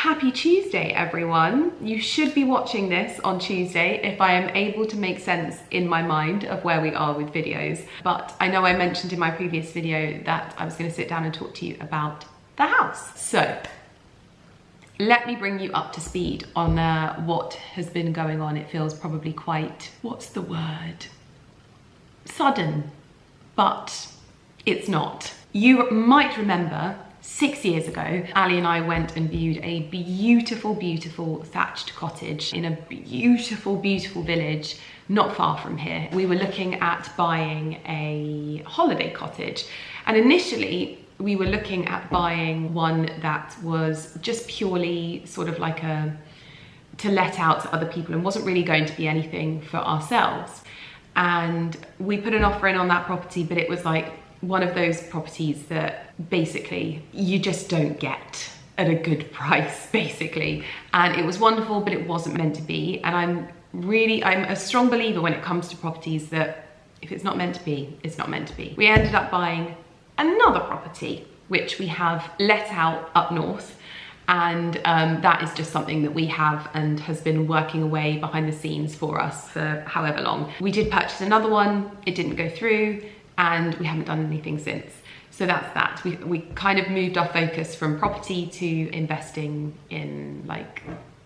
Happy Tuesday, everyone. You should be watching this on Tuesday if I am able to make sense in my mind of where we are with videos. But I know I mentioned in my previous video that I was going to sit down and talk to you about the house. So let me bring you up to speed on what has been going on. It feels probably quite, what's the word? Sudden, but it's not. You might remember 6 years ago, Ali and I went and viewed a beautiful, beautiful thatched cottage in a beautiful, beautiful village not far from here. We were looking at buying a holiday cottage, and initially we were looking at buying one that was just purely sort of like to let out to other people and wasn't really going to be anything for ourselves. And we put an offer in on that property, but it was like one of those properties that basically you just don't get at a good price, basically. And it was wonderful, but it wasn't meant to be. And I'm a strong believer when it comes to properties that if it's not meant to be, it's not meant to be. We ended up buying another property, which we have let out up north. And that is just something that we have and has been working away behind the scenes for us for however long. We did purchase another one, it didn't go through, and we haven't done anything since. So that's that. We kind of moved our focus from property to investing in like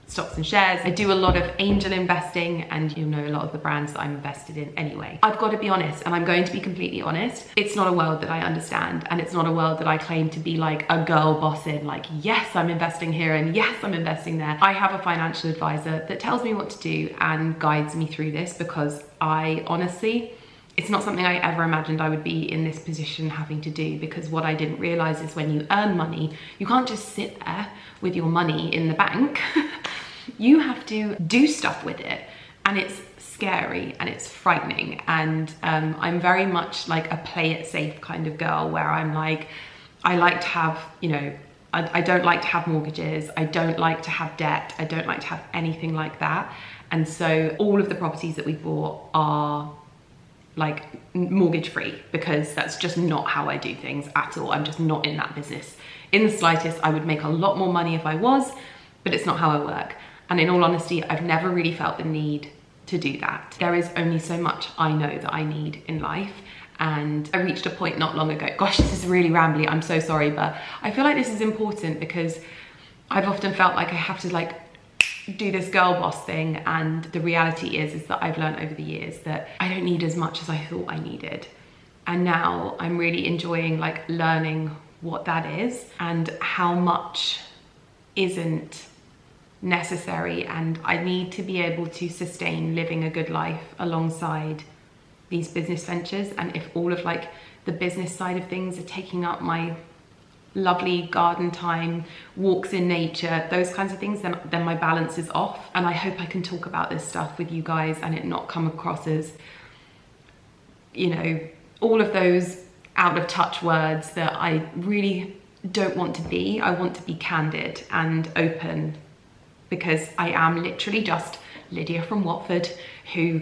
stocks and shares. I do a lot of angel investing, and you'll know a lot of the brands that I'm invested in anyway. I've got to be honest, and I'm going to be completely honest, it's not a world that I understand, and it's not a world that I claim to be like a girl boss in, like, yes, I'm investing here and yes, I'm investing there. I have a financial advisor that tells me what to do and guides me through this, because I honestly, it's not something I ever imagined I would be in this position having to do, because what I didn't realize is when you earn money, you can't just sit there with your money in the bank. You have to do stuff with it, and it's scary and it's frightening. And I'm very much like a play it safe kind of girl, where I'm like, I like to have, you know, I don't like to have mortgages, I don't like to have debt, I don't like to have anything like that. And so all of the properties that we bought are like mortgage free, because that's just not how I do things at all. I'm just not in that business in the slightest. I would make a lot more money if I was, but it's not how I work. And in all honesty, I've never really felt the need to do that. There is only so much I know that I need in life. And I reached a point not long ago, gosh, this is really rambly, I'm so sorry, but I feel like this is important because I've often felt like I have to like do this girl boss thing, and the reality is that I've learned over the years that I don't need as much as I thought I needed. And now I'm really enjoying like learning what that is and how much isn't necessary, and I need to be able to sustain living a good life alongside these business ventures. And if all of like the business side of things are taking up my lovely garden time, walks in nature, those kinds of things, then my balance is off. And I hope I can talk about this stuff with you guys and it not come across as, you know, all of those out of touch words that I really don't want to be. I want to be candid and open, because I am literally just Lydia from Watford, who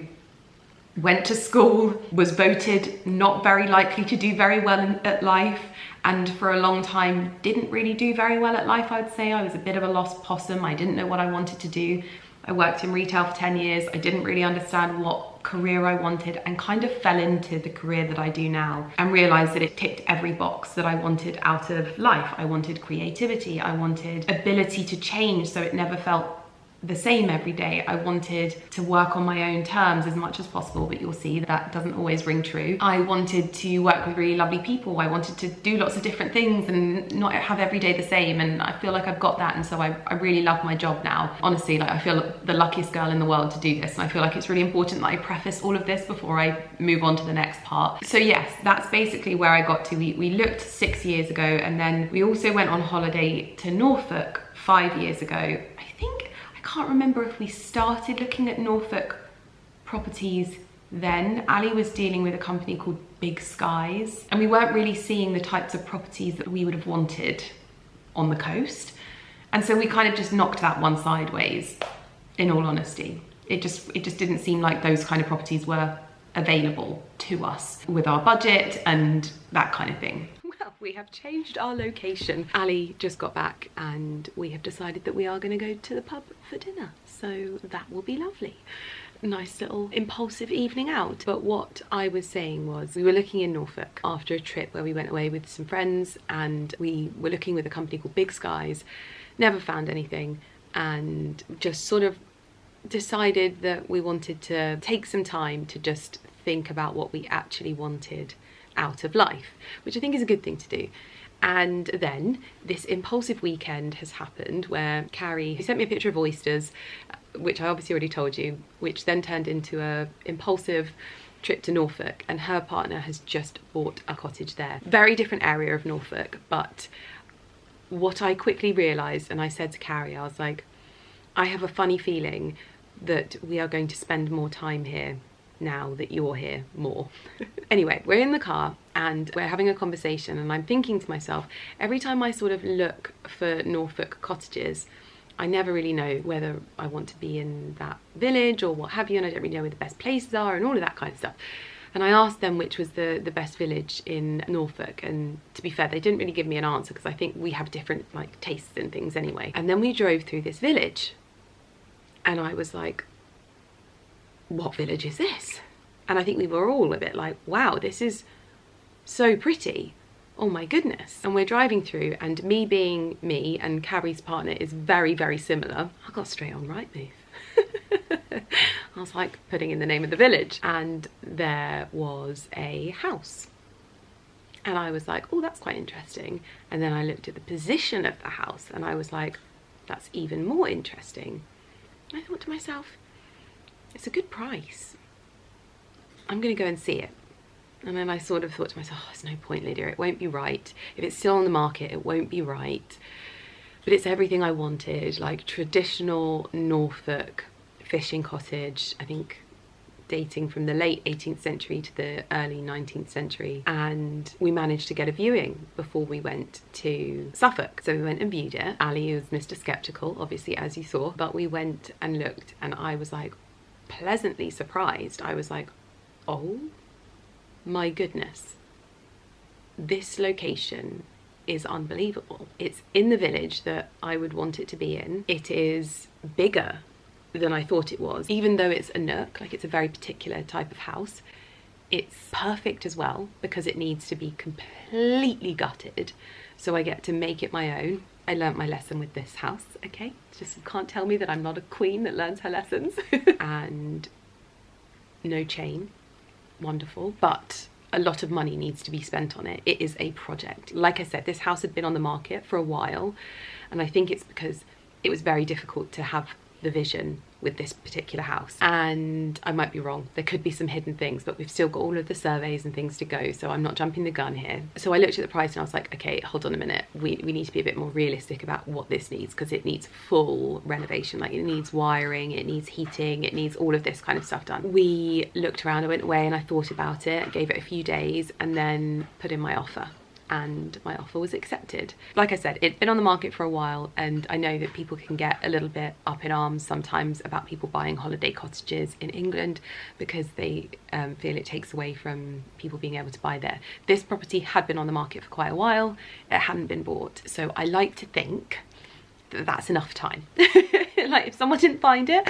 went to school, was voted not very likely to do very well at life, and for a long time didn't really do very well at life, I would say. I was a bit of a lost possum. I didn't know what I wanted to do. I worked in retail for 10 years. I didn't really understand what career I wanted, and kind of fell into the career that I do now and realized that it ticked every box that I wanted out of life. I wanted creativity. I wanted ability to change so it never felt the same every day. I wanted to work on my own terms as much as possible, but you'll see that doesn't always ring true. I wanted to work with really lovely people. I wanted to do lots of different things and not have every day the same, and I feel like I've got that, and so I really love my job now. Honestly, like I feel the luckiest girl in the world to do this, and I feel like it's really important that I preface all of this before I move on to the next part. So yes, that's basically where I got to. We looked 6 years ago, and then we also went on holiday to Norfolk 5 years ago. I can't remember if we started looking at Norfolk properties then. Ali was dealing with a company called Big Skies, and we weren't really seeing the types of properties that we would have wanted on the coast. And so we kind of just knocked that one sideways, in all honesty. It just didn't seem like those kind of properties were available to us with our budget and that kind of thing. Well, We have changed our location. Ali just got back and we have decided that we are going to go to the pub for dinner. So that will be lovely. Nice little impulsive evening out. But what I was saying was we were looking in Norfolk after a trip where we went away with some friends, and we were looking with a company called Big Skies. Never found anything, and just sort of decided that we wanted to take some time to just think about what we actually wanted out of life, which I think is a good thing to do. And then this impulsive weekend has happened where Carrie sent me a picture of oysters, which I obviously already told you, which then turned into a impulsive trip to Norfolk, and her partner has just bought a cottage there. Very different area of Norfolk, but what I quickly realised, and I said to Carrie, I was like, I have a funny feeling that we are going to spend more time here now that you're here more. Anyway, we're in the car and we're having a conversation, and I'm thinking to myself, every time I sort of look for Norfolk cottages, I never really know whether I want to be in that village or what have you, and I don't really know where the best places are and all of that kind of stuff. And I asked them which was the best village in Norfolk, and to be fair, they didn't really give me an answer because I think we have different like tastes in things anyway. And then we drove through this village and I was like, what village is this? And I think we were all a bit like, wow, this is so pretty. Oh my goodness. And we're driving through, and me being me and Carrie's partner is very, very similar. I got straight on Rightmove. I was like putting in the name of the village, and there was a house. And I was like, oh, that's quite interesting. And then I looked at the position of the house and I was like, that's even more interesting. And I thought to myself, it's a good price. I'm gonna go and see it. And then I sort of thought to myself, oh, there's no point, Lydia, it won't be right. If it's still on the market, it won't be right. But it's everything I wanted, like traditional Norfolk fishing cottage, I think dating from the late 18th century to the early 19th century. And we managed to get a viewing before we went to Suffolk. So we went and viewed it. Ali was Mr. Skeptical, obviously, as you saw, but we went and looked, and I was like pleasantly surprised. I was like, oh my goodness, this location is unbelievable. It's in the village that I would want it to be in. It is bigger than I thought it was, even though it's a nook, like it's a very particular type of house. It's perfect as well because it needs to be completely gutted, so I get to make it my own. I learnt my lesson with this house, okay? Just can't tell me that I'm not a queen that learns her lessons. And no chain, wonderful, but a lot of money needs to be spent on it. It is a project. Like I said, this house had been on the market for a while, and I think it's because it was very difficult to have the vision with this particular house. And I might be wrong, there could be some hidden things, but we've still got all of the surveys and things to go, so I'm not jumping the gun here. So I looked at the price and I was like, okay, hold on a minute, we need to be a bit more realistic about what this needs, because it needs full renovation. Like, it needs wiring, it needs heating, it needs all of this kind of stuff done. We looked around, I went away and I thought about it, gave it a few days, and then put in my offer. And my offer was accepted. Like I said, it'd been on the market for a while, and I know that people can get a little bit up in arms sometimes about people buying holiday cottages in England because they feel it takes away from people being able to buy there. This property had been on the market for quite a while, it hadn't been bought, so I like to think that that's enough time. Like, if someone didn't find it,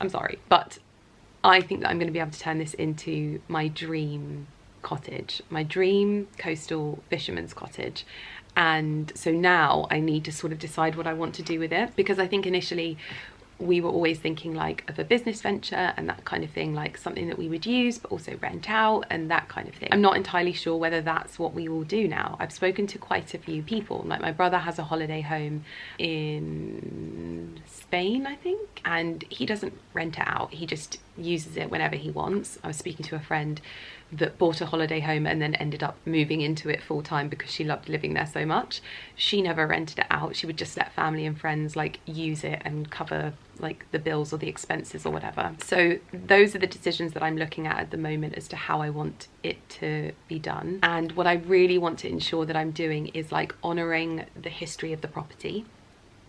I'm sorry, but I think that I'm going to be able to turn this into my dream cottage, my dream coastal fisherman's cottage. And so now I need to sort of decide what I want to do with it, because I think initially we were always thinking like of a business venture and that kind of thing, like something that we would use but also rent out and that kind of thing. I'm not entirely sure whether that's what we will do now. I've spoken to quite a few people, like my brother has a holiday home in Spain, I think, and he doesn't rent it out, he just uses it whenever he wants. I was speaking to a friend that bought a holiday home and then ended up moving into it full time because she loved living there so much. She never rented it out, she would just let family and friends like use it and cover like the bills or the expenses or whatever. So those are the decisions that I'm looking at the moment as to how I want it to be done. And what I really want to ensure that I'm doing is like honouring the history of the property.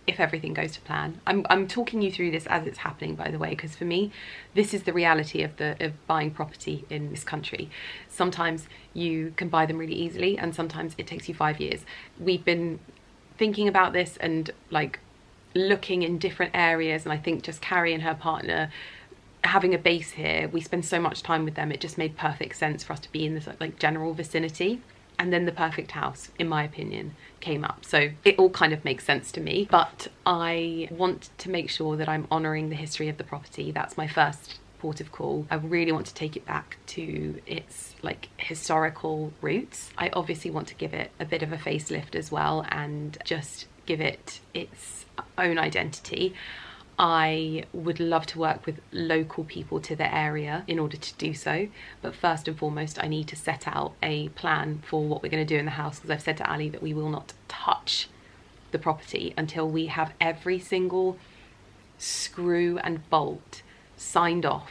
if everything goes to plan. I'm talking you through this as it's happening, by the way, because for me, this is the reality of buying property in this country. Sometimes you can buy them really easily, and sometimes it takes you 5 years. We've been thinking about this and like looking in different areas, and I think just Carrie and her partner having a base here, we spend so much time with them, it just made perfect sense for us to be in this like general vicinity. And then the perfect house, in my opinion, came up. So it all kind of makes sense to me, but I want to make sure that I'm honouring the history of the property. That's my first port of call. I really want to take it back to its like historical roots. I obviously want to give it a bit of a facelift as well and just give it its own identity. I would love to work with local people to the area in order to do so, but first and foremost I need to set out a plan for what we're going to do in the house, because I've said to Ali that we will not touch the property until we have every single screw and bolt signed off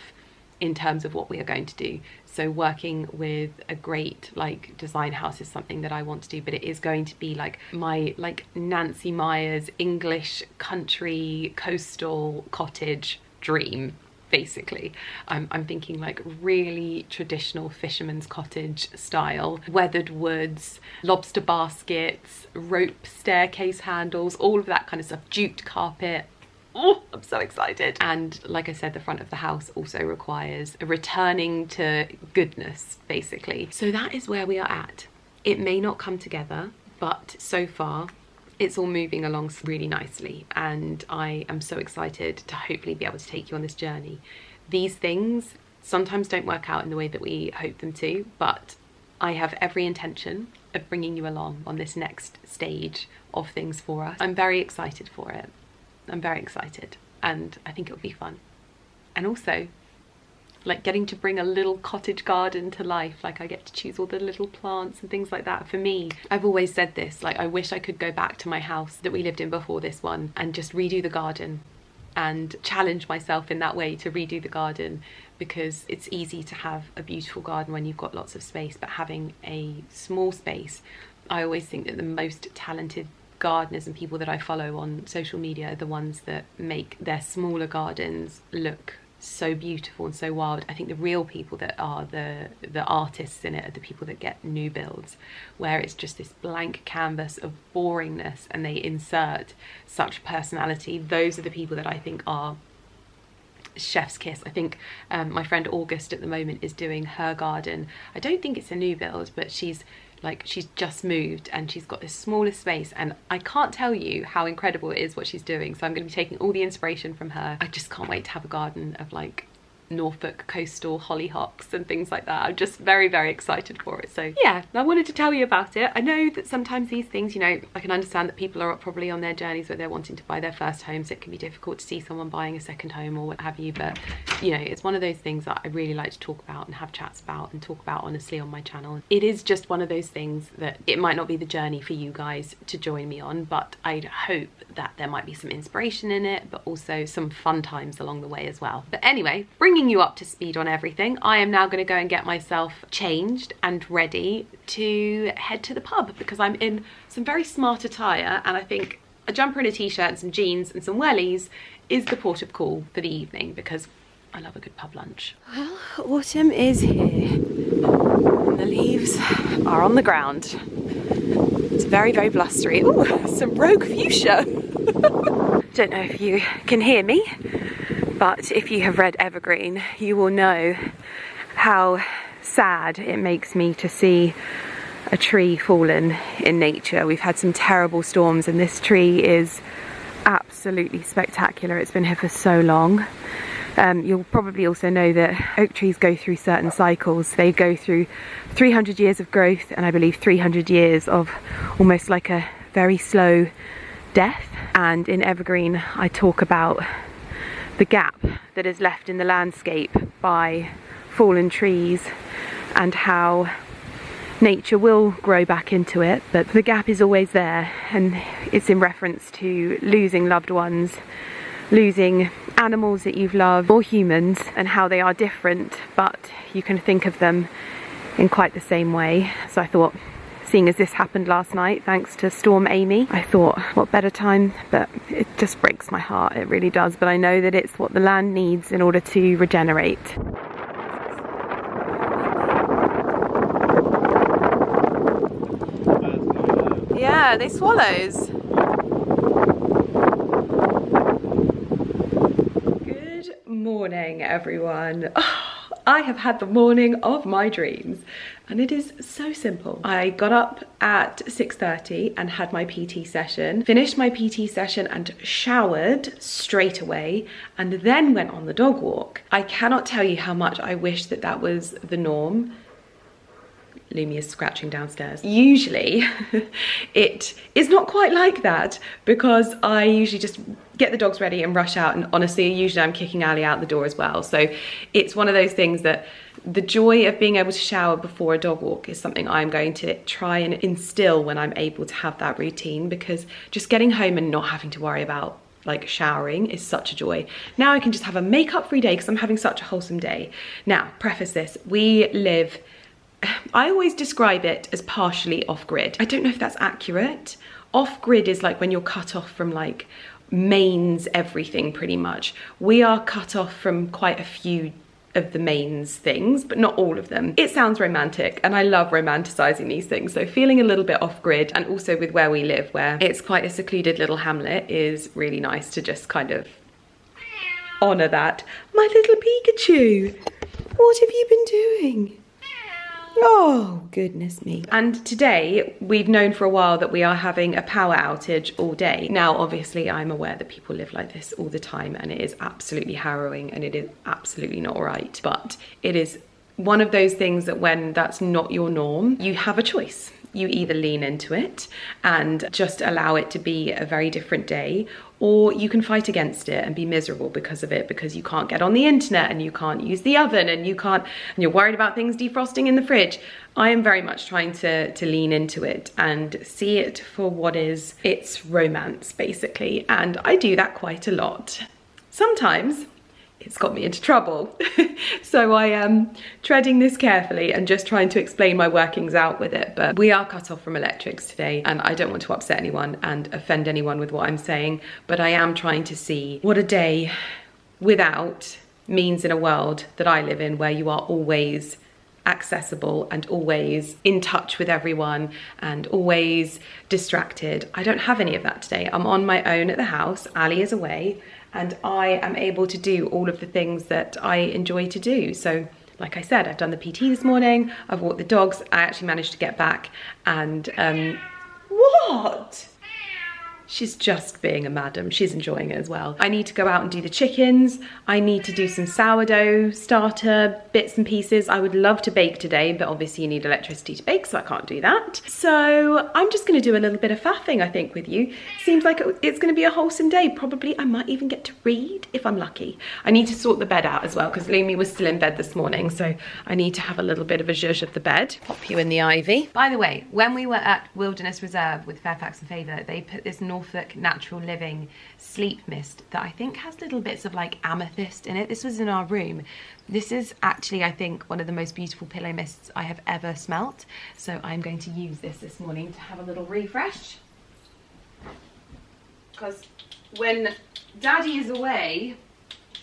in terms of what we are going to do. So working with a great like design house is something that I want to do, but it is going to be like my like Nancy Meyers English country coastal cottage dream, basically. I'm thinking like really traditional fisherman's cottage style, weathered woods, lobster baskets, rope staircase handles, all of that kind of stuff, jute carpet. Oh, I'm so excited. And like I said, the front of the house also requires a returning to goodness, basically. So that is where we are at. It may not come together, but so far it's all moving along really nicely, and I am so excited to hopefully be able to take you on this journey. These things sometimes don't work out in the way that we hope them to, but I have every intention of bringing you along on this next stage of things for us. I'm very excited for it. I'm very excited, and I think it'll be fun. And also like getting to bring a little cottage garden to life, like I get to choose all the little plants and things like that. For me, I've always said this, like I wish I could go back to my house that we lived in before this one and just redo the garden and challenge myself in that way to redo the garden, because it's easy to have a beautiful garden when you've got lots of space, but having a small space, I always think that the most talented gardeners and people that I follow on social media are the ones that make their smaller gardens look so beautiful and so wild. I think the real people that are the artists in it are the people that get new builds, where it's just this blank canvas of boringness and they insert such personality. Those are the people that I think are chef's kiss. I think my friend August at the moment is doing her garden. I don't think it's a new build, but she's just moved and she's got this smaller space, and I can't tell you how incredible it is what she's doing. So I'm going to be taking all the inspiration from her. I just can't wait to have a garden of like Norfolk coastal hollyhocks and things like that. I'm just very, very excited for it. So yeah, I wanted to tell you about it. I know that sometimes these things, you know, I can understand that people are probably on their journeys where they're wanting to buy their first home, so it can be difficult to see someone buying a second home or what have you, but you know, it's one of those things that I really like to talk about and have chats about and talk about honestly on my channel. It is just one of those things that it might not be the journey for you guys to join me on, but I'd hope that there might be some inspiration in it, but also some fun times along the way as well. But anyway, bringing you up to speed on everything, I am now going to go and get myself changed and ready to head to the pub, because I'm in some very smart attire, and I think a jumper and a t-shirt and some jeans and some wellies is the port of call for the evening, because I love a good pub lunch. Well, autumn is here and the leaves are on the ground. It's very, very blustery. Ooh, some rogue fuchsia. Don't know if you can hear me, but if you have read Evergreen, you will know how sad it makes me to see a tree fallen in nature. We've had some terrible storms and this tree is absolutely spectacular. It's been here for so long. You'll probably also know that oak trees go through certain cycles. They go through 300 years of growth and I believe 300 years of almost like a very slow death. And in Evergreen I talk about the gap that is left in the landscape by fallen trees and how nature will grow back into it, but the gap is always there, and it's in reference to losing loved ones, losing animals that you've loved, or humans, and how they are different but you can think of them in quite the same way. So I thought seeing as this happened last night thanks to Storm Amy. I thought, what better time, but it just breaks my heart, it really does. But I know that it's what the land needs in order to regenerate. Yeah, they swallows. Good morning, everyone. Oh, I have had the morning of my dreams, and it is so simple. I got up at 6:30 and had my PT session, finished my PT session and showered straight away, and then went on the dog walk. I cannot tell you how much I wish that that was the norm. Lumi is scratching downstairs. Usually it is not quite like that, because I usually just get the dogs ready and rush out, and honestly usually I'm kicking Ali out the door as well. So it's one of those things that the joy of being able to shower before a dog walk is something I'm going to try and instill when I'm able to have that routine, because just getting home and not having to worry about like showering is such a joy. Now I can just have a makeup free day because I'm having such a wholesome day. Now, preface this, we live, I always describe it as partially off-grid. I don't know if that's accurate. Off-grid is like when you're cut off from like mains everything pretty much. We are cut off from quite a few of the mains things, but not all of them. It sounds romantic, and I love romanticizing these things. So feeling a little bit off-grid, and also with where we live, where it's quite a secluded little hamlet, is really nice to just kind of honor that. My little Pikachu, what have you been doing? Oh, goodness me. And today, we've known for a while that we are having a power outage all day. Now, obviously, I'm aware that people live like this all the time, and it is absolutely harrowing, and it is absolutely not right. But it is one of those things that when that's not your norm, you have a choice. You either lean into it and just allow it to be a very different day, or you can fight against it and be miserable because of it, because you can't get on the internet and you can't use the oven and you're worried about things defrosting in the fridge. I am very much trying to lean into it and see it for what is its romance, basically. And I do that quite a lot. Sometimes it's got me into trouble. So I am treading this carefully and just trying to explain my workings out with it. But we are cut off from electrics today, and I don't want to upset anyone and offend anyone with what I'm saying, but I am trying to see what a day without means in a world that I live in, where you are always accessible and always in touch with everyone and always distracted. I don't have any of that today. I'm on my own at the house. Ali is away, and I am able to do all of the things that I enjoy to do. So like I said, I've done the PT this morning, I've walked the dogs, I actually managed to get back and what? She's just being a madam. She's enjoying it as well. I need to go out and do the chickens. I need to do some sourdough starter bits and pieces. I would love to bake today, but obviously you need electricity to bake, so I can't do that. So I'm just gonna do a little bit of faffing, I think, with you. Seems like it's gonna be a wholesome day. Probably I might even get to read if I'm lucky. I need to sort the bed out as well, because Lumi was still in bed this morning, so I need to have a little bit of a zhuzh of the bed. Pop you in the ivy. By the way, when we were at Wilderness Reserve with Fairfax and Favour, they put this Norfolk Natural Living sleep mist that I think has little bits of like amethyst in it. This was in our room. This is actually, I think, one of the most beautiful pillow mists I have ever smelt. So I'm going to use this morning to have a little refresh. Because when Daddy is away,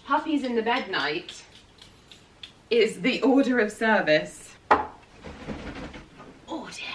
Puppy's in the bed night is the order of service. Oh dear.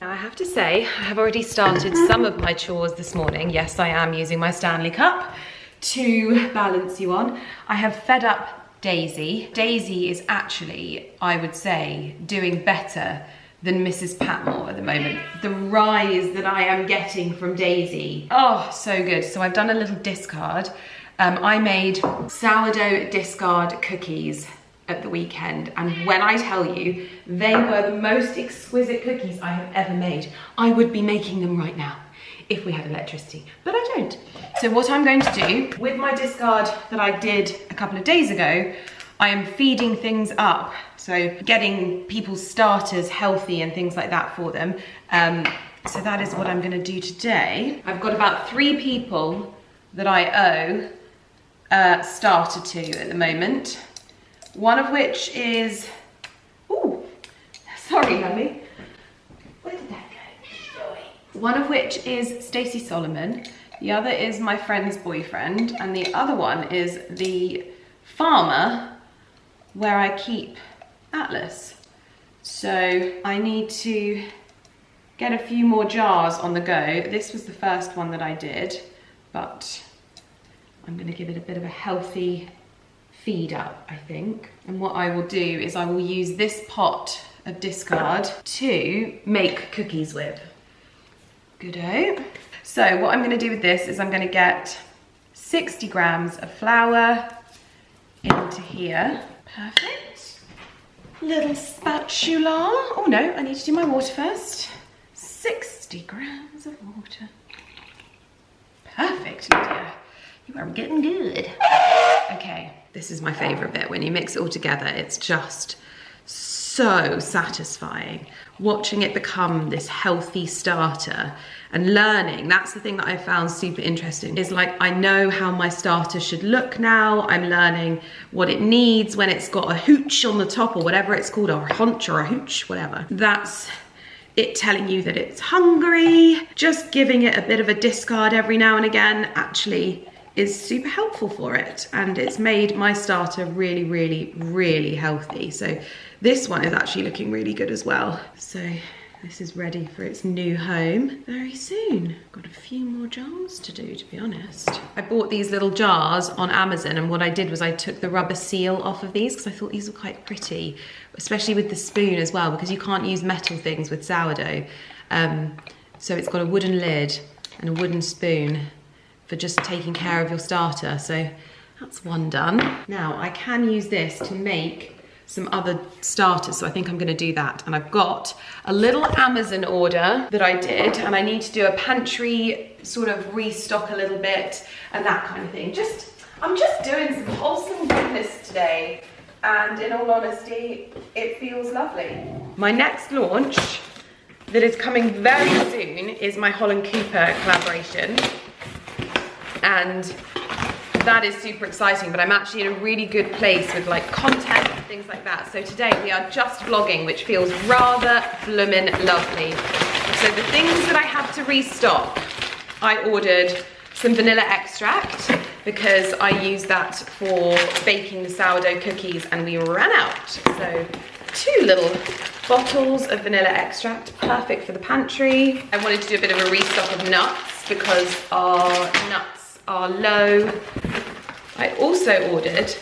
Now I have to say, I have already started some of my chores this morning. Yes, I am using my Stanley Cup to balance you on. I have fed up Daisy. Daisy is actually, I would say, doing better than Mrs. Patmore at the moment. The rise that I am getting from Daisy, oh, so good. So I've done a little discard. I made sourdough discard cookies at the weekend, and when I tell you, they were the most exquisite cookies I have ever made. I would be making them right now if we had electricity, but I don't. So what I'm going to do with my discard that I did a couple of days ago, I am feeding things up. So getting people's starters healthy and things like that for them. So that is what I'm gonna do today. I've got about 3 people that I owe starter to at the moment. One of which is, ooh, sorry, honey. Where did that go? One of which is Stacey Solomon. The other is my friend's boyfriend, and the other one is the farmer where I keep Atlas. So I need to get a few more jars on the go. This was the first one that I did, but I'm gonna give it a bit of a healthy feed up, I think. And what I will do is I will use this pot of discard to make cookies with. Good-o. So what I'm gonna do with this is I'm gonna get 60 grams of flour into here. Perfect. Little spatula. Oh no, I need to do my water first. 60 grams of water. Perfect, Lydia. You are getting good. Okay, this is my favorite bit. When you mix it all together, it's just so satisfying. Watching it become this healthy starter and learning, that's the thing that I found super interesting, is like, I know how my starter should look now. I'm learning what it needs when it's got a hooch on the top or whatever it's called, or a haunch or a hooch, whatever. That's it telling you that it's hungry. Just giving it a bit of a discard every now and again actually is super helpful for it. And it's made my starter really, really, really healthy. So this one is actually looking really good as well. So this is ready for its new home very soon. Got a few more jars to do, to be honest. I bought these little jars on Amazon, and what I did was I took the rubber seal off of these because I thought these were quite pretty, especially with the spoon as well, because you can't use metal things with sourdough. So it's got a wooden lid and a wooden spoon for just taking care of your starter. So that's one done. Now I can use this to make some other starters, so I think I'm gonna do that. And I've got a little Amazon order that I did, and I need to do a pantry sort of restock a little bit and that kind of thing. I'm just doing some wholesome goodness today, and in all honesty, it feels lovely. My next launch that is coming very soon is my Holland Cooper collaboration, and that is super exciting, but I'm actually in a really good place with like content and things like that. So today we are just vlogging, which feels rather bloomin' lovely. So the things that I have to restock, I ordered some vanilla extract because I use that for baking the sourdough cookies and we ran out. So 2 little bottles of vanilla extract, perfect for the pantry. I wanted to do a bit of a restock of nuts because our nuts are low. I also ordered,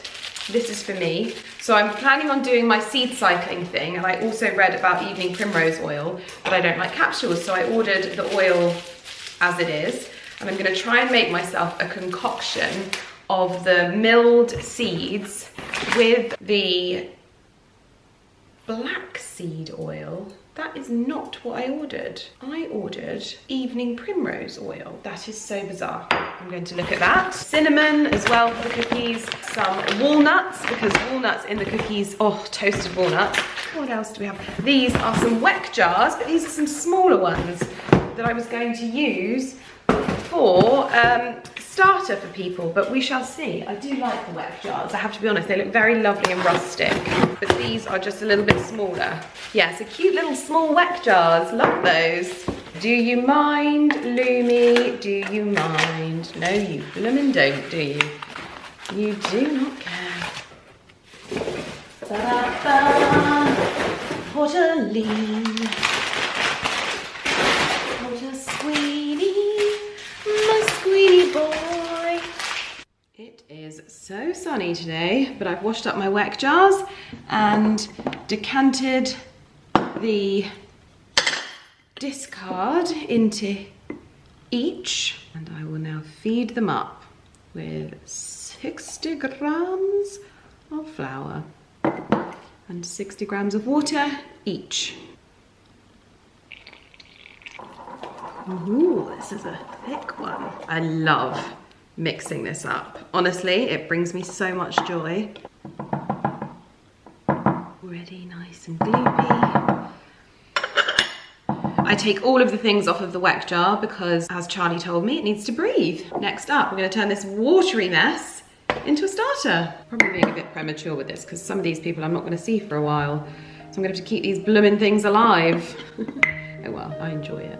this is for me, so I'm planning on doing my seed cycling thing, and I also read about evening primrose oil, but I don't like capsules, so I ordered the oil as it is, and I'm gonna try and make myself a concoction of the milled seeds with the black seed oil. That is not what I ordered. I ordered evening primrose oil. That is so bizarre. I'm going to look at that. Cinnamon as well for the cookies. Some walnuts, because walnuts in the cookies, oh, toasted walnuts. What else do we have? These are some weck jars, but these are some smaller ones that I was going to use for starter for people, but we shall see. I do like the weck jars, I have to be honest. They look very lovely and rustic, but these are just a little bit smaller. Yeah, so cute little small weck jars, love those. Do you mind, Lumi? Do you mind? No, you bloomin' don't, do you? You do not care. Ba-da-ba. Portaline. Porter Squeenie, my Squeenie boy. It is so sunny today, but I've washed up my weck jars and decanted the discard into each, and I will now feed them up with 60 grams of flour and 60 grams of water each. Ooh, this is a thick one. I love mixing this up. Honestly, it brings me so much joy. Already nice and gloopy. I take all of the things off of the weck jar because, as Charlie told me, it needs to breathe. Next up, we're gonna turn this watery mess into a starter. Probably being a bit premature with this because some of these people I'm not going to see for a while. So I'm going to have to keep these blooming things alive. Oh well, I enjoy it.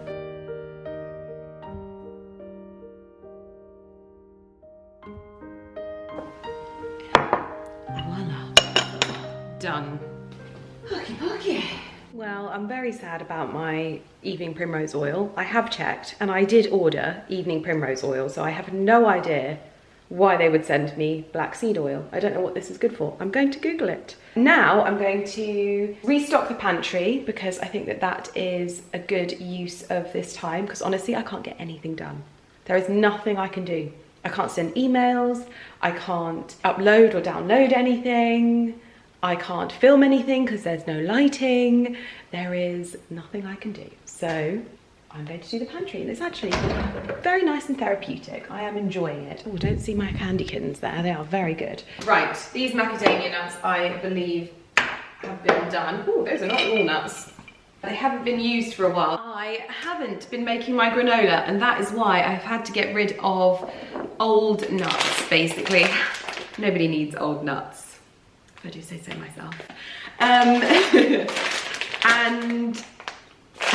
Voila. Done. Okay. Well, I'm very sad about my evening primrose oil. I have checked and I did order evening primrose oil, so I have no idea why they would send me black seed oil. I don't know what this is good for. I'm going to Google it. Now I'm going to restock the pantry because I think that that is a good use of this time, because honestly, I can't get anything done. There is nothing I can do. I can't send emails. I can't upload or download anything. I can't film anything because there's no lighting. There is nothing I can do. So I'm going to do the pantry, and it's actually very nice and therapeutic. I am enjoying it. Oh, don't see my candykins there. They are very good. Right, these macadamia nuts, I believe, have been done. Oh, those are not walnuts. They haven't been used for a while. I haven't been making my granola, and that is why I've had to get rid of old nuts, basically. Nobody needs old nuts, if I do say so myself. And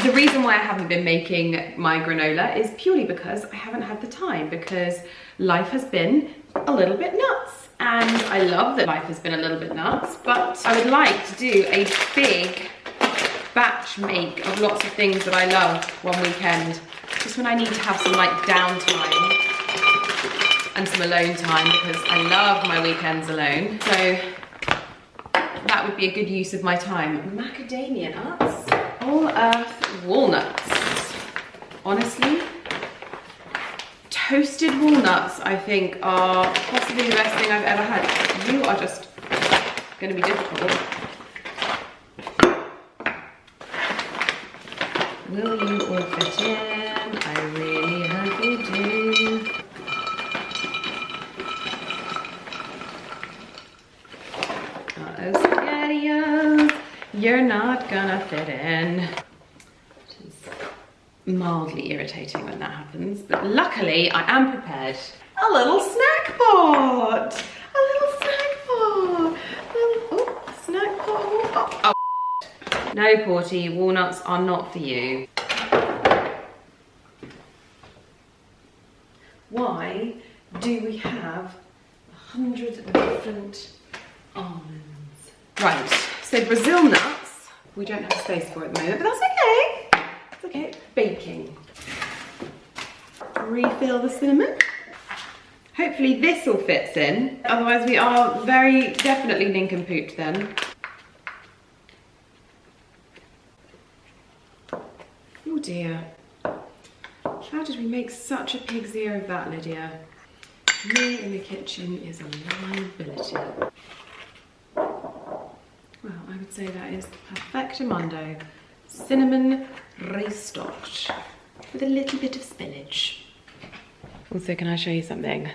the reason why I haven't been making my granola is purely because I haven't had the time, because life has been a little bit nuts. And I love that life has been a little bit nuts, but I would like to do a big batch make of lots of things that I love one weekend, just when I need to have some like downtime and some alone time, because I love my weekends alone. So that would be a good use of my time. Macadamia nuts, all earth walnuts. Honestly, toasted walnuts I think are possibly the best thing I've ever had. You are just going to be difficult. Will you all fit in? I really hope you do. Uh-oh, SpaghettiOs, you're not gonna fit in. Which is mildly irritating when that happens, but luckily I am prepared. A little snack pot! A little snack pot! Oh, snack pot! Oh. No, Porty, walnuts are not for you. Why do we have 100 different almonds? Right, so Brazil nuts, we don't have space for at the moment, but that's okay. It's okay, baking. Refill the cinnamon. Hopefully this all fits in, otherwise we are very definitely nincompooped then. Oh dear. How did we make such a pig's ear of that, Lydia? Me in the kitchen is a liability. Well, I would say that is perfectamundo. Cinnamon restocked with a little bit of spinach. Also, can I show you something?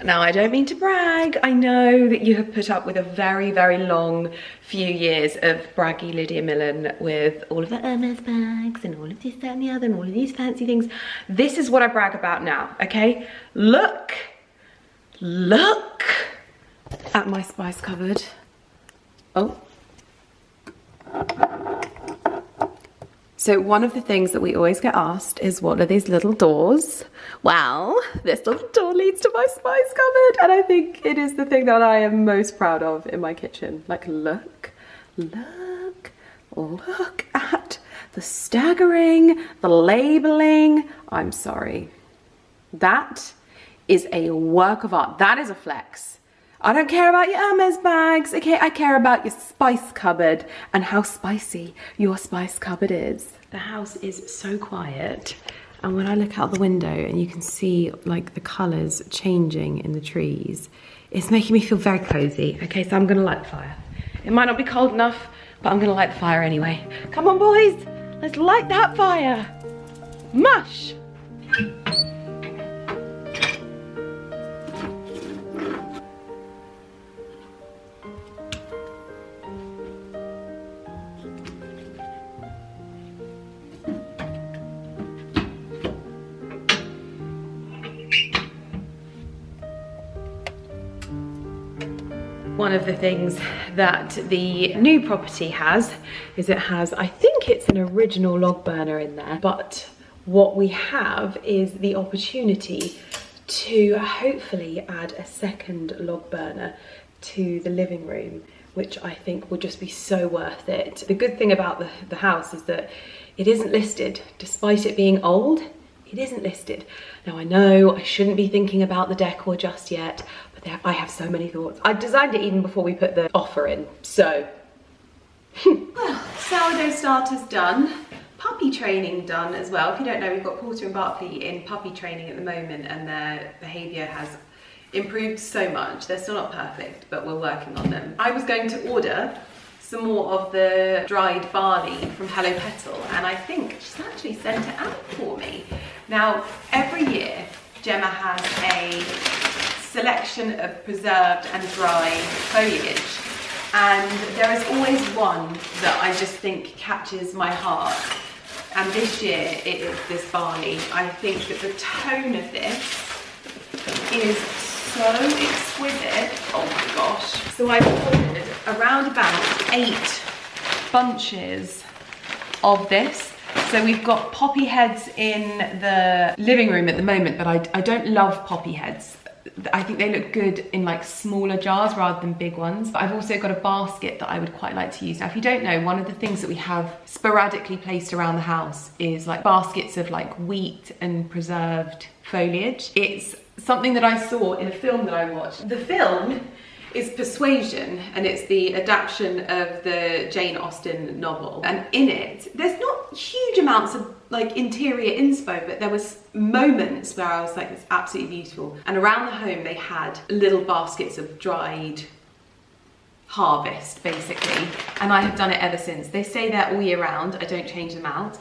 Now, I don't mean to brag. I know that you have put up with a very, very long few years of braggy Lydia Millen with all of the Hermes bags and all of this, that and the other and all of these fancy things. This is what I brag about now, okay? Look at my spice cupboard. Oh. So one of the things that we always get asked is, what are these little doors? Well, this little door leads to my spice cupboard, and I think it is the thing that I am most proud of in my kitchen. Like, look at the staggering, the labeling. I'm sorry. That is a work of art. That is a flex. I don't care about your Hermes bags, okay? I care about your spice cupboard and how spicy your spice cupboard is. The house is so quiet, and when I look out the window and you can see like the colours changing in the trees, it's making me feel very cozy. Okay, so I'm gonna light the fire. It might not be cold enough, but I'm gonna light the fire anyway. Come on, boys, let's light that fire. Mush! one of the things that the new property has is it has, I think it's an original log burner in there, but what we have is the opportunity to hopefully add a second log burner to the living room, which I think will just be so worth it. The good thing about the house is that it isn't listed. Despite it being old, it isn't listed. Now I know I shouldn't be thinking about the decor just yet, but I have so many thoughts. I designed it even before we put the offer in, so. Well, sourdough starter's done. Puppy training done as well. If you don't know, we've got Porter and Barkley in puppy training at the moment, and their behaviour has improved so much. They're still not perfect, but we're working on them. I was going to order some more of the dried barley from Hello Petal, and I think she's actually sent it out for me. Now, every year, Gemma has a selection of preserved and dry foliage, and there is always one that I just think catches my heart. And this year, it is this barley. I think that the tone of this is so exquisite. Oh my gosh. So I've ordered around about 8 bunches of this. So we've got poppy heads in the living room at the moment, but I don't love poppy heads. I think they look good in like smaller jars rather than big ones. But I've also got a basket that I would quite like to use. Now, if you don't know, one of the things that we have sporadically placed around the house is like baskets of like wheat and preserved foliage. It's something that I saw in a film that I watched. The film is Persuasion, and it's the adaptation of the Jane Austen novel. And in it, there's not huge amounts of like interior inspo, but there was moments where I was like, it's absolutely beautiful. And around the home, they had little baskets of dried harvest, basically. And I have done it ever since. They stay there all year round. I don't change them out.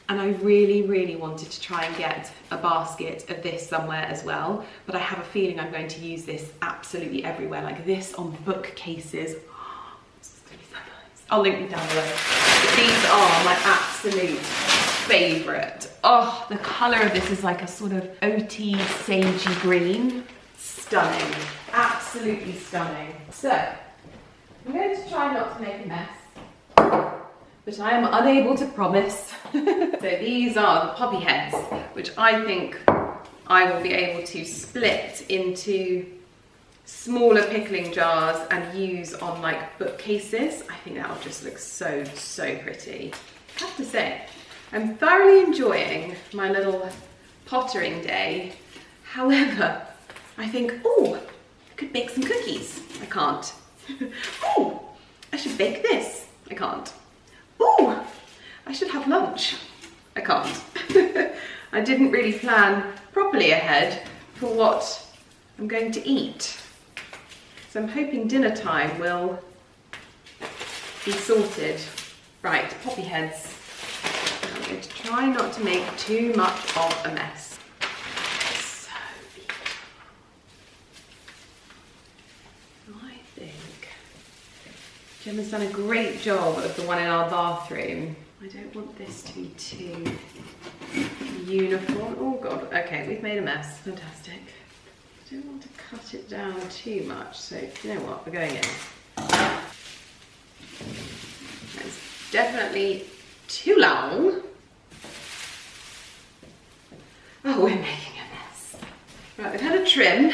And I really, really wanted to try and get a basket of this somewhere as well. But I have a feeling I'm going to use this absolutely everywhere, like this on bookcases. Oh, this is gonna be so nice. I'll link them down below. But these are my absolute favourite. Oh, the colour of this is like a sort of oaty, sagey green. Stunning, absolutely stunning. So, I'm going to try not to make a mess, but I am unable to promise. So these are the poppy heads, which I think I will be able to split into smaller pickling jars and use on like bookcases. I think that will just look so, so pretty. I have to say, I'm thoroughly enjoying my little pottering day. However, I think, oh, I could bake some cookies. I can't. Oh, I should bake this. I can't. Oh, I should have lunch. I can't. I didn't really plan properly ahead for what I'm going to eat. So I'm hoping dinner time will be sorted. Right, poppy heads. I'm going to try not to make too much of a mess. So beautiful. I think Gemma's done a great job of the one in our bathroom. I don't want this to be too uniform. Oh God, okay, we've made a mess. Fantastic. I don't want to cut it down too much, so you know what, we're going in. That's definitely too long. Oh, we're making a mess. Right, we've had a trim.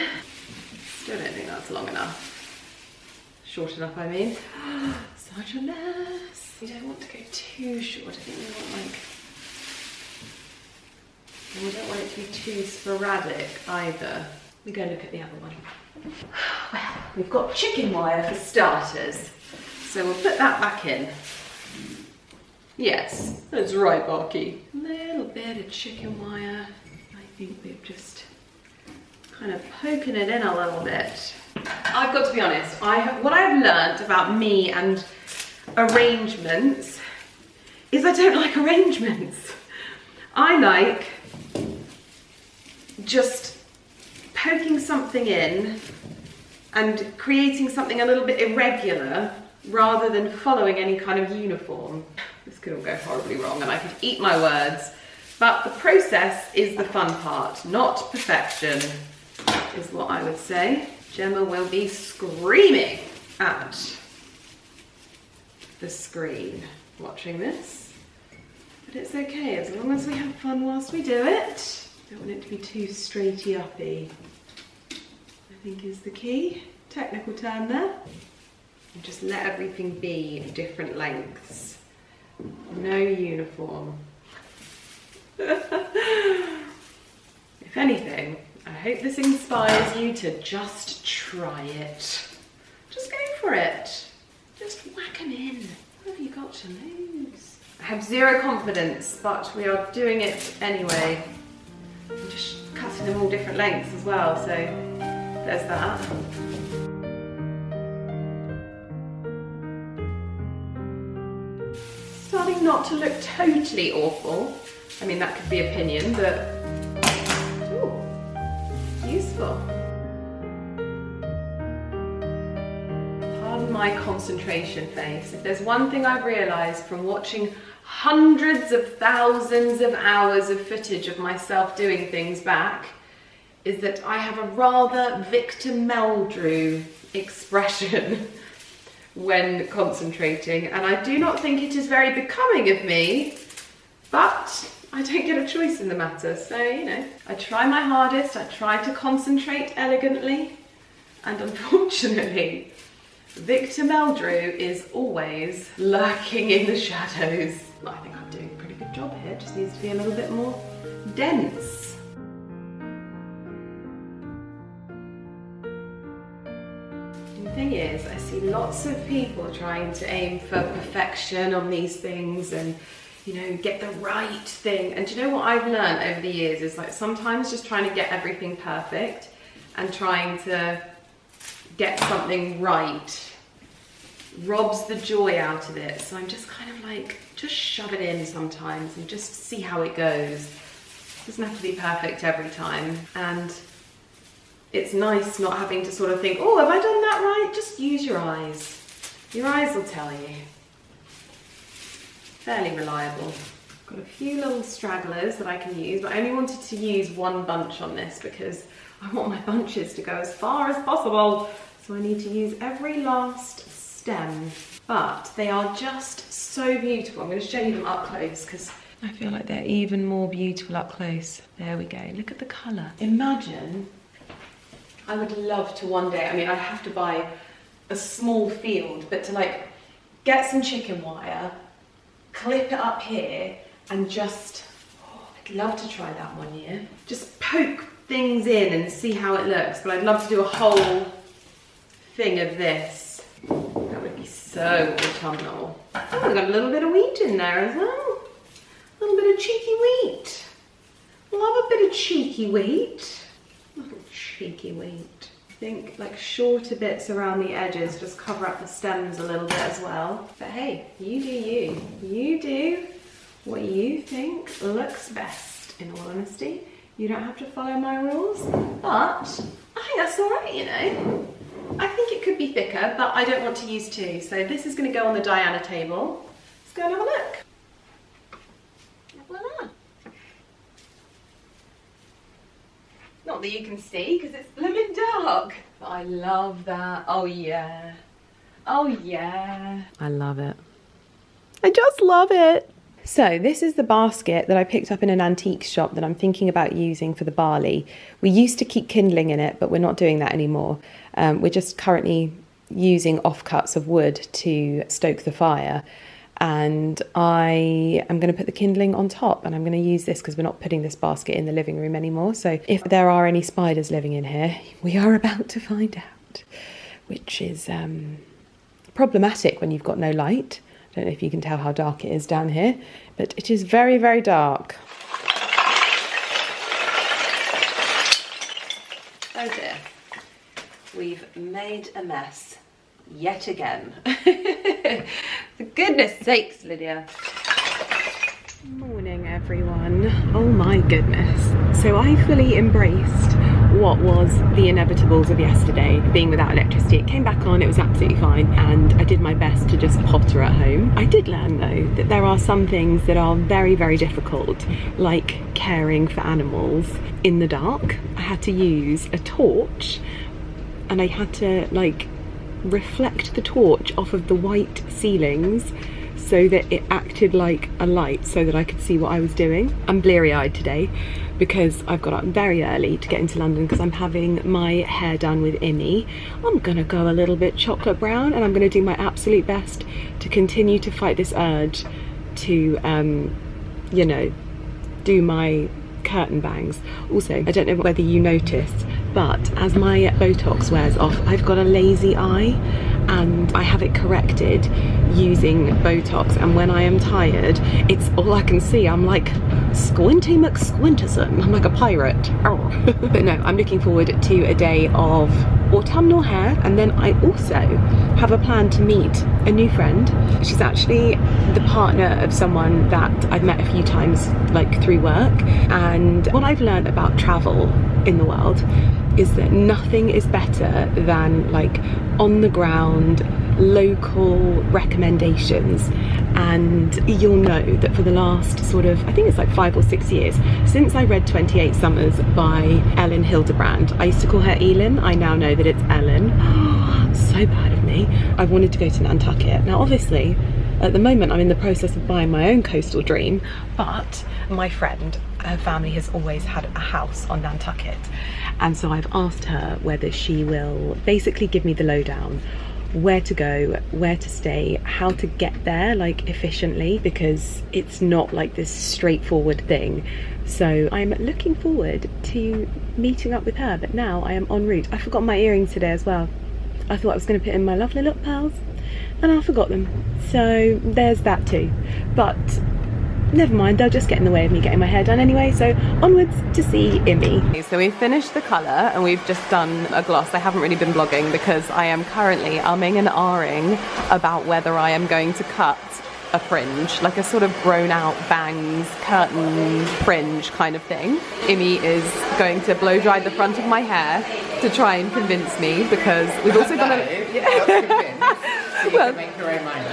Still don't think that's long enough. Short enough, I mean. Such a mess. We don't want to go too short. I think we don't want it to be too sporadic either. We go look at the other one. Well, we've got chicken wire for starters, so we'll put that back in. Yes, that's right, Barky. A little bit of chicken wire. I think we're just kind of poking it in a little bit. I've got to be honest, what I've learnt about me and arrangements is I don't like arrangements. I like just poking something in and creating something a little bit irregular rather than following any kind of uniform. This could all go horribly wrong and I could eat my words, but the process is the fun part, not perfection, is what I would say. Gemma will be screaming at the screen watching this, but it's okay as long as we have fun whilst we do it. Don't want it to be too straighty-uppy, I think is the key. Technical term there. And just let everything be different lengths. No uniform. If anything, I hope this inspires you to just try it. Just go for it. Just whack them in. What have you got to lose? I have zero confidence, but we are doing it anyway. I'm just cutting them all different lengths as well, so there's that. Starting not to look totally awful. I mean, that could be opinion, but ooh, useful. Pardon my concentration face. If there's one thing I've realised from watching hundreds of thousands of hours of footage of myself doing things back, is that I have a rather Victor Meldrew expression when concentrating, and I do not think it is very becoming of me, but I don't get a choice in the matter, so you know, I try my hardest, I try to concentrate elegantly, and unfortunately, Victor Meldrew is always lurking in the shadows. I think I'm doing a pretty good job here, just needs to be a little bit more dense. The thing is, I see lots of people trying to aim for perfection on these things and, you know, get the right thing. And do you know what I've learned over the years is, like, sometimes just trying to get everything perfect and trying to get something right robs the joy out of it. So I'm just kind of like, just shove it in sometimes and just see how it goes. It doesn't have to be perfect every time. And it's nice not having to sort of think, oh, have I done that right? Just use your eyes. Your eyes will tell you. Fairly reliable. Got a few little stragglers that I can use, but I only wanted to use one bunch on this because I want my bunches to go as far as possible. So I need to use every last stem. But they are just so beautiful. I'm going to show you them up close because I feel like they're even more beautiful up close. There we go. Look at the colour. Imagine, I would love to one day, I mean, I'd have to buy a small field, but to like get some chicken wire, clip it up here, and just, oh, I'd love to try that one year. Just poke things in and see how it looks, but I'd love to do a whole thing of this. That would be so autumnal. Oh, I've got a little bit of wheat in there as well. A little bit of cheeky wheat. Love a bit of cheeky wheat. Little cheeky wheat. I think like shorter bits around the edges just cover up the stems a little bit as well. But hey, you do you. You do what you think looks best, in all honesty. You don't have to follow my rules, but I think that's all right, you know. I think it could be thicker, but I don't want to use two. So this is going to go on the Diana table. Let's go and have a look. Voila. Not that you can see because it's blooming dark. But I love that. Oh yeah. Oh yeah. I love it. I just love it. So this is the basket that I picked up in an antique shop that I'm thinking about using for the barley. We used to keep kindling in it, but we're not doing that anymore. We're just currently using offcuts of wood to stoke the fire. And I am going to put the kindling on top, and I'm going to use this because we're not putting this basket in the living room anymore. So if there are any spiders living in here, we are about to find out, which is problematic when you've got no light. I don't know if you can tell how dark it is down here, but it is very, very dark. Oh dear. We've made a mess yet again. For goodness sakes, Lydia. Morning, everyone. Oh my goodness. So I fully embraced what was the inevitables of yesterday, being without electricity. It came back on, it was absolutely fine, and I did my best to just potter at home. I did learn though that there are some things that are very, very difficult, like caring for animals in the dark. I had to use a torch and I had to like reflect the torch off of the white ceilings so that it acted like a light so that I could see what I was doing. I'm bleary-eyed today because I've got up very early to get into London because I'm having my hair done with Imi. I'm gonna go a little bit chocolate brown and I'm gonna do my absolute best to continue to fight this urge to, you know, do my curtain bangs. Also, I don't know whether you noticed, but as my Botox wears off, I've got a lazy eye and I have it corrected using Botox, and when I am tired, it's all I can see. I'm like Squinty McSquinterson. I'm like a pirate. But no, I'm looking forward to a day of autumnal hair, and then I also have a plan to meet a new friend. She's actually the partner of someone that I've met a few times, like through work, and what I've learned about travel in the world is that nothing is better than like on the ground local recommendations. And you'll know that for the last sort of, I think it's like 5 or 6 years since I read 28 Summers by Ellen Hildebrand. I used to call her Elin, I now know that it's Ellen. So bad of me. I wanted to go to Nantucket. Now obviously at the moment I'm in the process of buying my own coastal dream, but my friend, her family has always had a house on Nantucket, and so I've asked her whether she will basically give me the lowdown, where to go, where to stay, how to get there like efficiently, because it's not like this straightforward thing. So I'm looking forward to meeting up with her, but now I am en route. I forgot my earrings today as well. I thought I was going to put in my lovely little pearls and I forgot them, so there's that too. But never mind, they'll just get in the way of me getting my hair done anyway, so onwards to see Imi. So we've finished the colour and we've just done a gloss. I haven't really been vlogging because I am currently umming and ahhing about whether I am going to cut a fringe, like a sort of grown out bangs, curtain fringe kind of thing. Imi is going to blow dry the front of my hair to try and convince me, because we've also got well,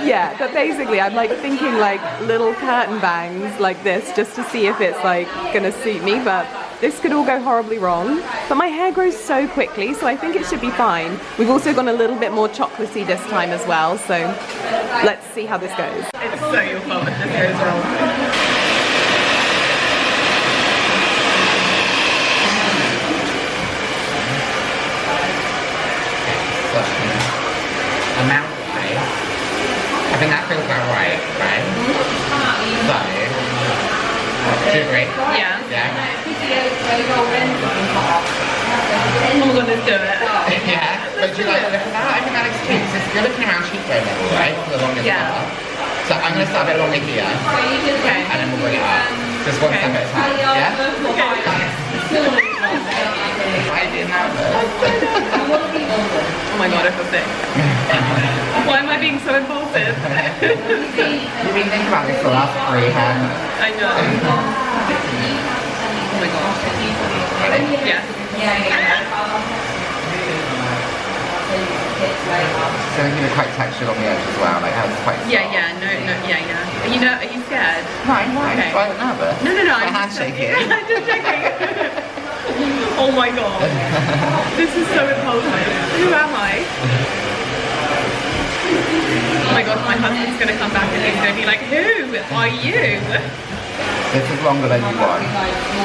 yeah, but basically I'm like thinking like little curtain bangs like this just to see if it's like gonna suit me, but this could all go horribly wrong. But my hair grows so quickly, so I think it should be fine. We've also gone a little bit more chocolatey this time as well, so let's see how this goes. It's so your fault if this goes wrong. Amount wise, I think that feels about right? So, do you agree? Yeah. Yeah? Oh my god, let's do it. Yeah, but do you like the look of that? I think that looks cute, because you're looking around cheekbone level, right? For the longest part. So I'm going to start a bit longer here, and then we'll bring it up. Just one step at a time, yeah? Okay. Why are you nervous? Oh my god, I feel sick. Why am I being so impulsive? You've been thinking about this for the last 3 haircuts. I know. Oh my god. Ready? Yeah. So you know, quite textured on the edge as well, like how it's quite soft. Yeah, are you scared? No, I'm not. Okay. I'm nervous. No, my hand's shaking. I'm just checking. Oh my god. This is so impulsive. Who am I? Oh my god, my husband's gonna come back and he's gonna be like, who are you? This is longer than you want,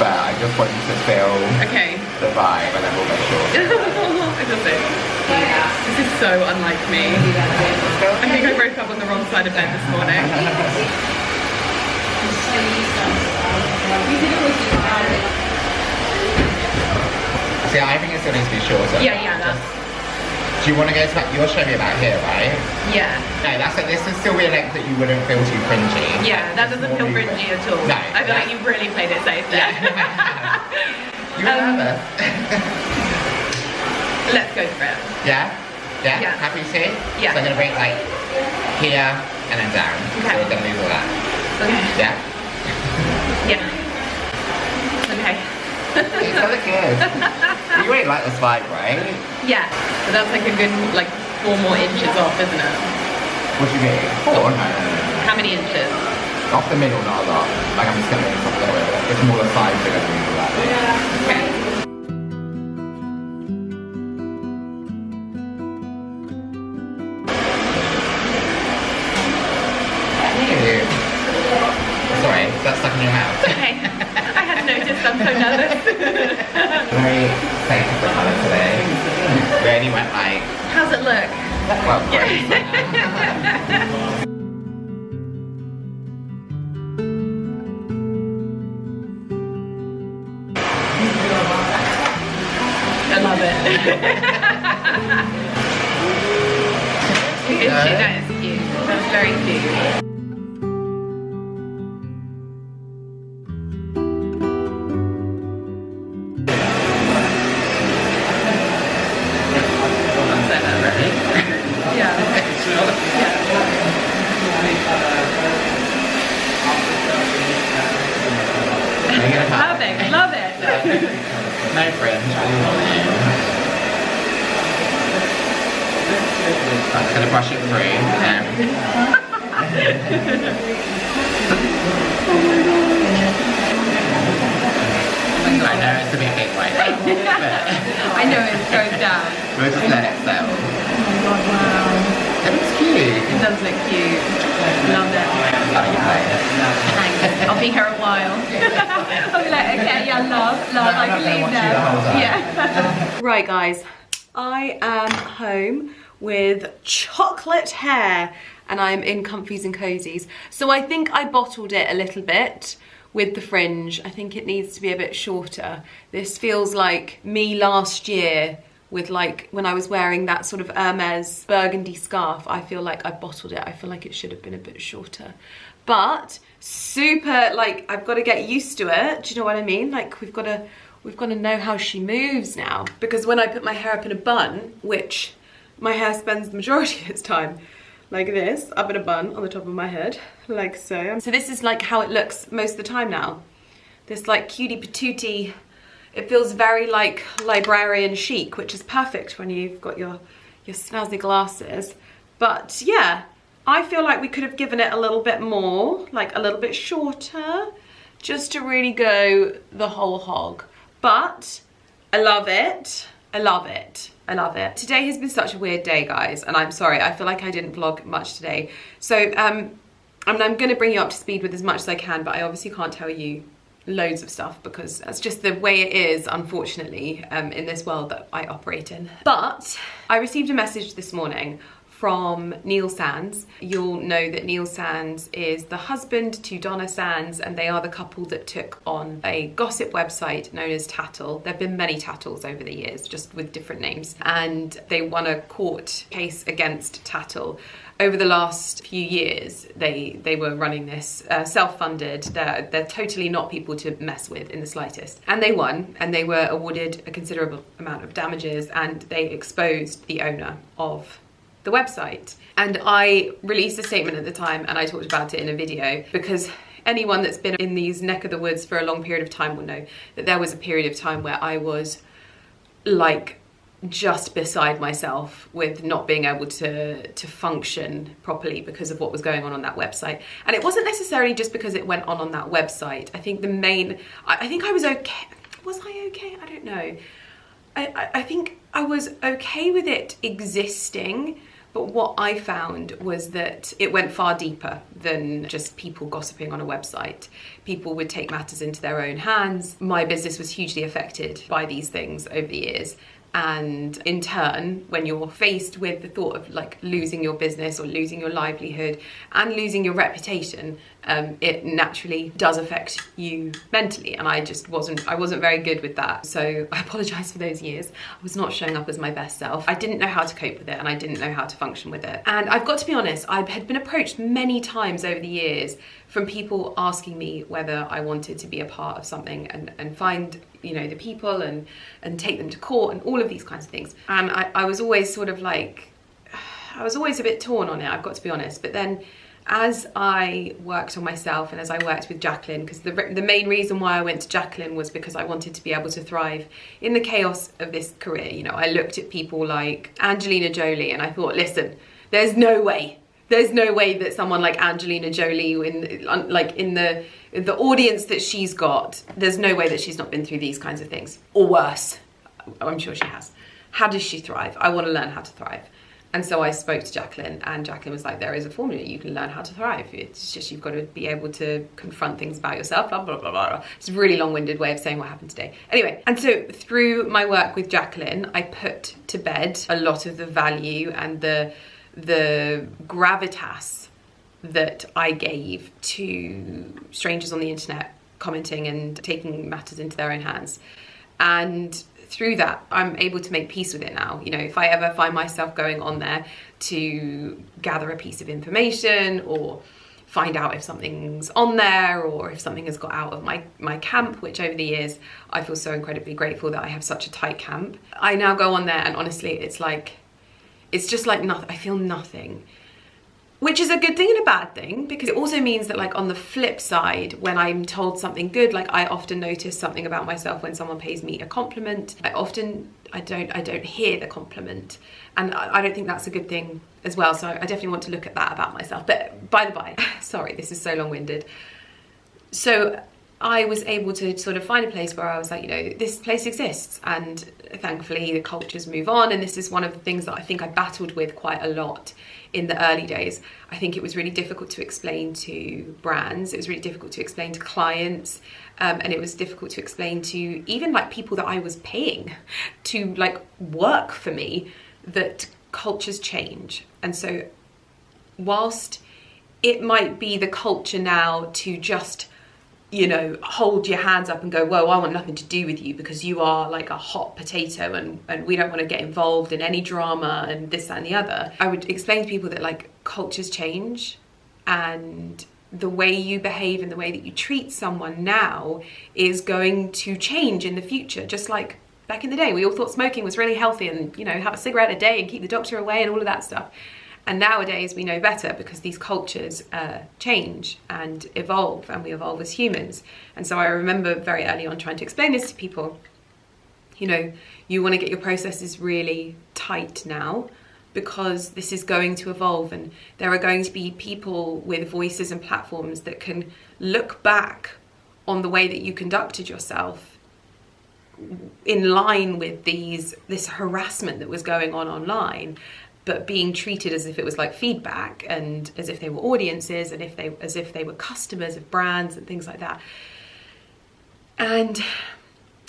but I just want you to feel the vibe, and then we'll make sure. I feel sick. This is so unlike me. I think I woke up on the wrong side of bed this morning. See, I think it still needs to be shorter. Yeah, that's... Do you want to go to that? You're showing me about here, right? Yeah. No, that's like, this would still be a length that you wouldn't feel too fringy. Yeah, that doesn't feel fringy at all. No. I feel like you really played it safe there. You were nervous. Let's go for it. Yeah? Yeah? Happy to see? Yeah. So I'm going to bring it like here and then down. Okay. So we're going to lose all that. Okay. Yeah? Yeah. Okay. It's so good. You really like this vibe, right? Yeah. But that's like a good, like 4 more inches off, isn't it? What do you mean? 4? No. How many inches? Off the middle, not a lot. Like I'm just going to make something a little bit. It's more the sides that are going to do that. Okay. your mouth. Okay. I hadn't noticed, I'm so nervous. Very safe for the colour today. Really went like... How's it look? Well, yeah. I love it. That is cute. That's very cute. Love it. No fringe. I'm just going to brush it through. I know it's a bit big right now. I know it goes down. We'll just let it settle. Oh my god, wow. It looks cute. It does look cute. Love it. Thanks. I'll be here a while. I'll be like, okay, yeah, love, I believe now. Yeah. Right, guys. I am home with chocolate hair and I'm in comfies and cozies. So I think I bottled it a little bit with the fringe. I think it needs to be a bit shorter. This feels like me last year with like when I was wearing that sort of Hermes burgundy scarf. I feel like I bottled it. I feel like it should have been a bit shorter. But super, like, I've got to get used to it. Do you know what I mean? Like, we've got to know how she moves now. Because when I put my hair up in a bun, which my hair spends the majority of its time like this, up in a bun on the top of my head, like so. So this is like how it looks most of the time now. This like cutie patootie, it feels very like librarian chic, which is perfect when you've got your snazzy glasses. But yeah, I feel like we could have given it a little bit more, like a little bit shorter, just to really go the whole hog. But I love it. I love it. I love it. Today has been such a weird day, guys, and I'm sorry. I feel like I didn't vlog much today. So I'm going to bring you up to speed with as much as I can, but I obviously can't tell you loads of stuff because that's just the way it is, unfortunately, in this world that I operate in. But I received a message this morning from Neil Sands. You'll know that Neil Sands is the husband to Donna Sands, and they are the couple that took on a gossip website known as Tattle. There have been many Tattles over the years, just with different names, and they won a court case against Tattle. Over the last few years, they were running this self-funded. They're totally not people to mess with in the slightest. And they won, and they were awarded a considerable amount of damages, and they exposed the owner of the website. And I released a statement at the time, and I talked about it in a video, because anyone that's been in these neck of the woods for a long period of time will know that there was a period of time where I was like just beside myself with not being able to function properly because of what was going on that website. And it wasn't necessarily just because it went on that website. I think I think I was okay. Was I okay? I don't know. I think I was okay with it existing, but what I found was that it went far deeper than just people gossiping on a website. People would take matters into their own hands. My business was hugely affected by these things over the years. And in turn, when you're faced with the thought of like losing your business or losing your livelihood and losing your reputation, it naturally does affect you mentally. And I wasn't very good with that. So I apologize for those years. I was not showing up as my best self. I didn't know how to cope with it, and I didn't know how to function with it. And I've got to be honest, I had been approached many times over the years from people asking me whether I wanted to be a part of something and find, you know, the people and take them to court and all of these kinds of things. And I was always sort of like, I was always a bit torn on it, I've got to be honest. But then as I worked on myself and as I worked with Jacqueline, because the main reason why I went to Jacqueline was because I wanted to be able to thrive in the chaos of this career. You know, I looked at people like Angelina Jolie and I thought, listen, there's no way that someone like Angelina Jolie in the audience that she's got, there's no way that she's not been through these kinds of things, or worse. I'm sure she has. How does she thrive? I want to learn how to thrive. And so I spoke to Jacqueline, and Jacqueline was like, there is a formula, you can learn how to thrive. It's just, you've got to be able to confront things about yourself, blah, blah, blah, blah. It's a really long-winded way of saying what happened today. Anyway, and so through my work with Jacqueline, I put to bed a lot of the value and the gravitas that I gave to strangers on the internet commenting and taking matters into their own hands. And through that, I'm able to make peace with it now. You know, if I ever find myself going on there to gather a piece of information or find out if something's on there or if something has got out of my camp, which over the years, I feel so incredibly grateful that I have such a tight camp. I now go on there and honestly, it's just like nothing. I feel nothing. Which is a good thing and a bad thing, because it also means that, like, on the flip side, when I'm told something good, like, I often notice something about myself when someone pays me a compliment. I don't hear the compliment, and I don't think that's a good thing as well. So I definitely want to look at that about myself. But by the by, sorry, this is so long-winded. So I was able to sort of find a place where I was like, you know, this place exists, and thankfully the cultures move on. And this is one of the things that I think I battled with quite a lot in the early days. I think it was really difficult to explain to brands, it was really difficult to explain to clients, and it was difficult to explain to even like people that I was paying to like work for me, that cultures change. And so whilst it might be the culture now to just, you know, hold your hands up and go, whoa, I want nothing to do with you because you are like a hot potato and we don't want to get involved in any drama and this, that and the other. I would explain to people that like cultures change, and the way you behave and the way that you treat someone now is going to change in the future. Just like back in the day, we all thought smoking was really healthy and, you know, have a cigarette a day and keep the doctor away and all of that stuff. And nowadays we know better because these cultures change and evolve, and we evolve as humans. And so I remember very early on trying to explain this to people. You know, you want to get your processes really tight now because this is going to evolve, and there are going to be people with voices and platforms that can look back on the way that you conducted yourself in line with this harassment that was going on online, but being treated as if it was like feedback and as if they were audiences and as if they were customers of brands and things like that. And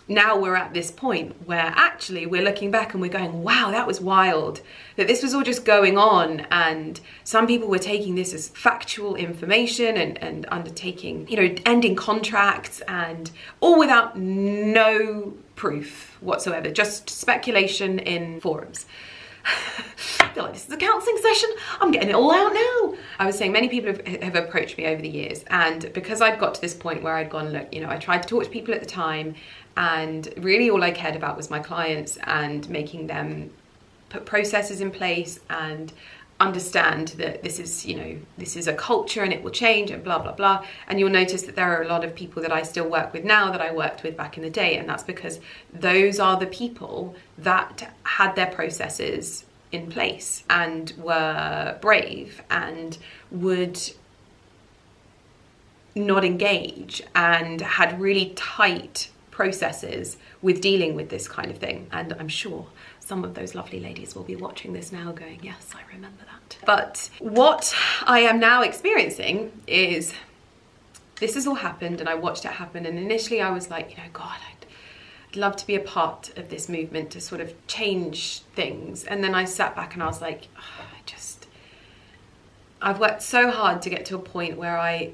now we're at this point where actually we're looking back and we're going, wow, that was wild, that this was all just going on, and some people were taking this as factual information and undertaking, you know, ending contracts, and all without no proof whatsoever, just speculation in forums. I feel like this is a counselling session. I'm getting it all out now. I was saying many people have approached me over the years, and because I'd got to this point where I'd gone, look, you know, I tried to talk to people at the time, and really all I cared about was my clients and making them put processes in place and understand that this is, you know, this is a culture and it will change and blah, blah, blah. And you'll notice that there are a lot of people that I still work with now that I worked with back in the day. And that's because those are the people that had their processes in place and were brave and would not engage and had really tight processes with dealing with this kind of thing. And I'm sure some of those lovely ladies will be watching this now going, yes, I remember that. But what I am now experiencing is this has all happened, and I watched it happen, and initially I was like, you know, God, I'd love to be a part of this movement to sort of change things. And then I sat back and I was like, oh, I've worked so hard to get to a point where I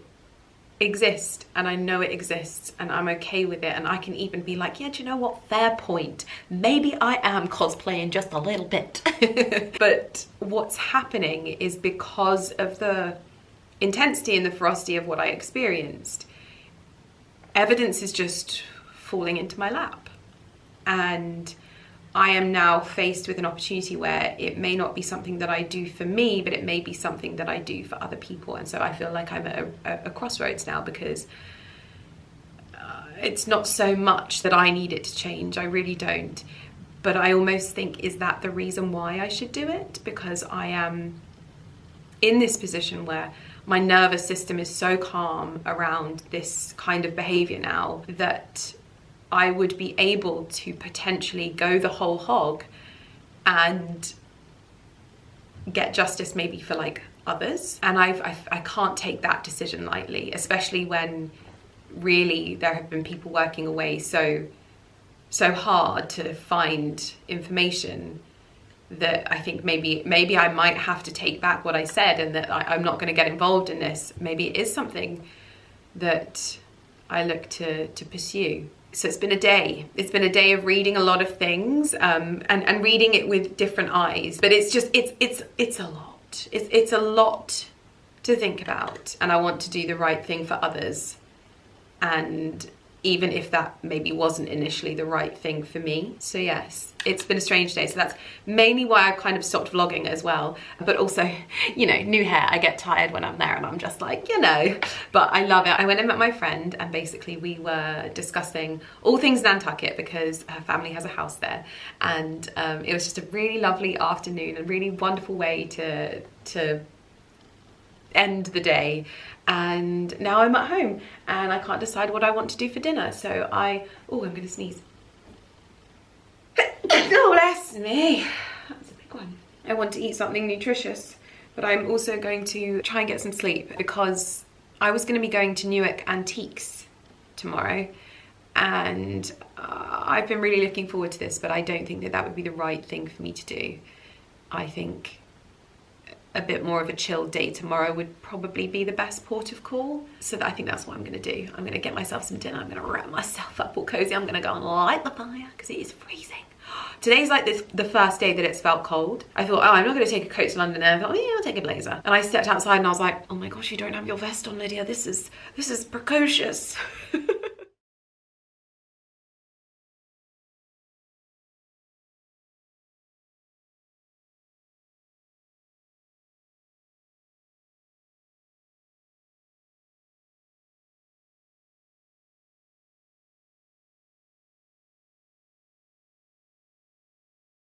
exist and I know it exists and I'm okay with it, and I can even be like, yeah, do you know what, fair point, maybe I am cosplaying just a little bit. But what's happening is because of the intensity and the ferocity of what I experienced, evidence is just falling into my lap, and I am now faced with an opportunity where it may not be something that I do for me, but it may be something that I do for other people. And so I feel like I'm at a crossroads now, because it's not so much that I need it to change, I really don't. But I almost think, is that the reason why I should do it? Because I am in this position where my nervous system is so calm around this kind of behavior now that I would be able to potentially go the whole hog and get justice maybe for like others. And I can't take that decision lightly, especially when really there have been people working away so hard to find information that I think maybe I might have to take back what I said, and that I'm not going to get involved in this. Maybe it is something that I look to pursue. So it's been a day. It's been a day of reading a lot of things, and reading it with different eyes. But it's just it's a lot. It's a lot to think about, and I want to do the right thing for others. And even if that maybe wasn't initially the right thing for me. So yes, it's been a strange day. So that's mainly why I've kind of stopped vlogging as well. But also, you know, new hair, I get tired when I'm there and I'm just like, you know, but I love it. I went and met my friend, and basically we were discussing all things Nantucket because her family has a house there. And it was just a really lovely afternoon, a really wonderful way to end the day. And now I'm at home and I can't decide what I want to do for dinner. So I'm gonna sneeze. Oh, bless me. That's a big one. I want to eat something nutritious, but I'm also going to try and get some sleep because I was going to be going to Newark Antiques tomorrow, and I've been really looking forward to this, but I don't think that would be the right thing for me to do. I think a bit more of a chill day tomorrow would probably be the best port of call. So I think that's what I'm gonna do. I'm gonna get myself some dinner. I'm gonna wrap myself up all cozy. I'm gonna go and light the fire because it is freezing. Today's like the first day that it's felt cold. I thought, I'm not gonna take a coat to London. And I thought, yeah, I'll take a blazer. And I stepped outside and I was like, oh my gosh, you don't have your vest on, Lydia. This is precocious.